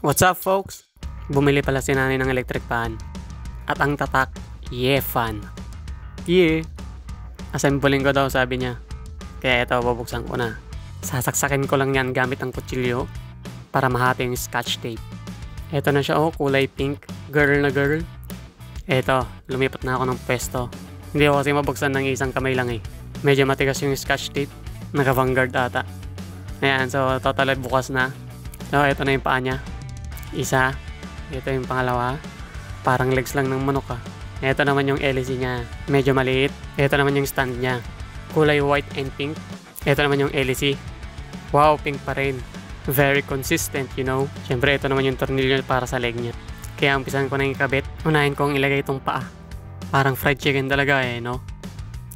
What's up folks? Bumili pala si nanay ng electric fan. At ang tatak, fan. Assembling ko daw sabi niya. Kaya ito, bubuksan ko na. Sasaksakin ko lang yan gamit ang kutsilyo para mahati yung scotch tape. Ito na siya, kulay pink. Girl na girl. Ito, lumipat na ako ng pwesto. Hindi ako kasi mabuksan ng isang kamay lang eh. Medyo matigas yung scotch tape. Naka-Vanguard ata. Ayan, so totally bukas na. So ito na yung paa niya. Isa. Ito yung pangalawa. Parang legs lang ng manok ah. Ito naman yung LC niya. Medyo maliit. Ito naman yung stand niya. Kulay white and pink. Ito naman yung LC. Wow, pink pa rin. Very consistent, you know. Siyempre, ito naman yung tornilyo para sa leg niya. Kaya umpisan ko na yung kabit. Unahin kong ilagay itong paa. Parang fried chicken talaga eh, no?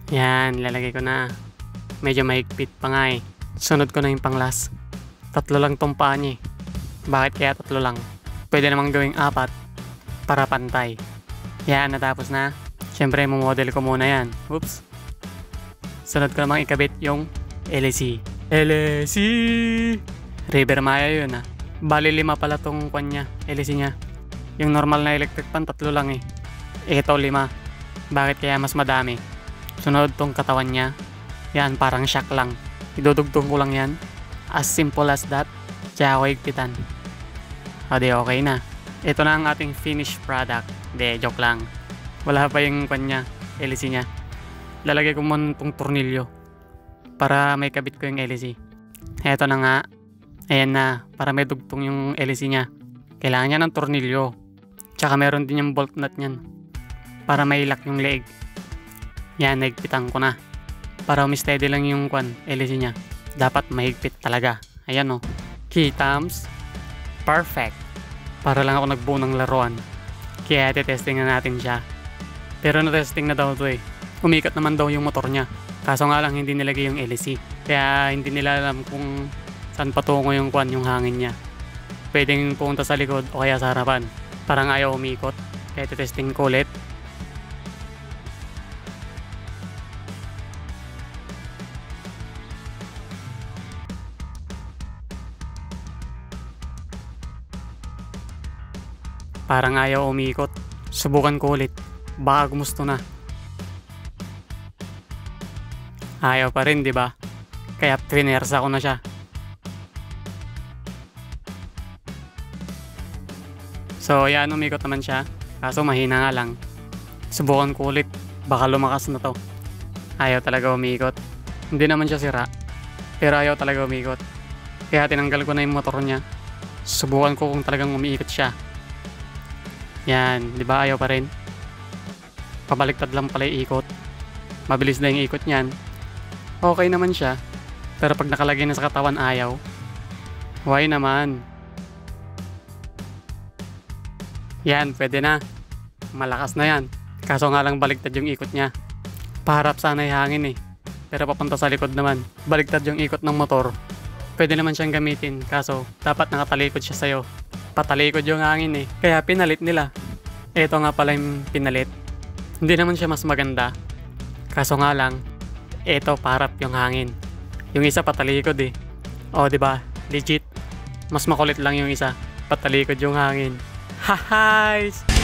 Yan, lalagay ko na. Medyo mahigpit pa nga eh. Sunod ko na yung panglas. 3 lang tong paa niya eh. Bakit kaya 3 lang? Pwede namang gawing 4 para pantay. Yan, natapos na. Siyempre, model ko muna yan. Oops. Sunod ko namang ikabit yung LC. LC! River Maya yun ah. Bali 5 pala tong kwan niya, LC niya. Yung normal na electric fan, 3 lang eh. Ito 5. Bakit kaya mas madami? Sunod tong katawan niya. Yan, parang shock lang. Idudugtong ko lang yan. As simple as that. Tsaka ako higpitan. O di okay na. Ito na ang ating finished product. Di, joke lang. Wala pa yung kanya, LC niya. Lalagay ko muna itong tornilyo para may kabit ko yung LC. Ito na nga. Ayan na. Para may dugtong yung LC niya. Kailangan niya ng tornilyo. Tsaka meron din yung bolt nut niyan. Para may lock yung leeg. Yan, nahigpitan ko na. Para umisteady lang yung LC niya. Dapat mahigpit talaga. Ayan o. Key thumbs. Perfect. Para lang ako nagbuo ng laruan. Kaya testing na natin siya. Pero na-testing na daw to eh. Umikat naman daw yung motor niya. Kaso nga lang hindi nilagay yung LC. Kaya hindi nila alam kung saan patungo yung yung hangin niya. Pwedeng pumunta sa likod o kaya sa harapan. Parang ayaw umikot. Kaya testing ko ulit. Parang ayaw umikot. Subukan ko ulit. Baka gumusto na. Ayaw pa rin, di ba? Kaya trinersa ko na siya. So, yan, umikot naman siya. Kaso mahina nga lang. Subukan ko ulit. Baka lumakas na to. Ayaw talaga umikot. Hindi naman siya sira. Pero ayaw talaga umikot. Kaya tinanggal ko na yung motor niya. Subukan ko kung talagang umiikot siya. Yan, di ba ayaw pa rin? Pabaliktad lang pala yung ikot. Mabilis na yung ikot niyan. Okay naman siya. Pero pag nakalagay na sa katawan ayaw. Why naman? Yan, pwede na. Malakas na yan. Kaso nga lang baliktad yung ikot niya. Paharap sana yung hangin eh. Pero papunta sa likod naman. Baliktad yung ikot ng motor. Pwede naman siyang gamitin. Kaso dapat nakatalikod siya sa'yo. Patalikod yung hangin eh. Kaya pinalit nila. Ito nga pala yung pinalit. Hindi naman siya mas maganda. Kaso nga lang, ito parap yung hangin. Yung isa patalikod eh. O diba? Legit. Mas makulit lang yung isa. Patalikod yung hangin. Hahays!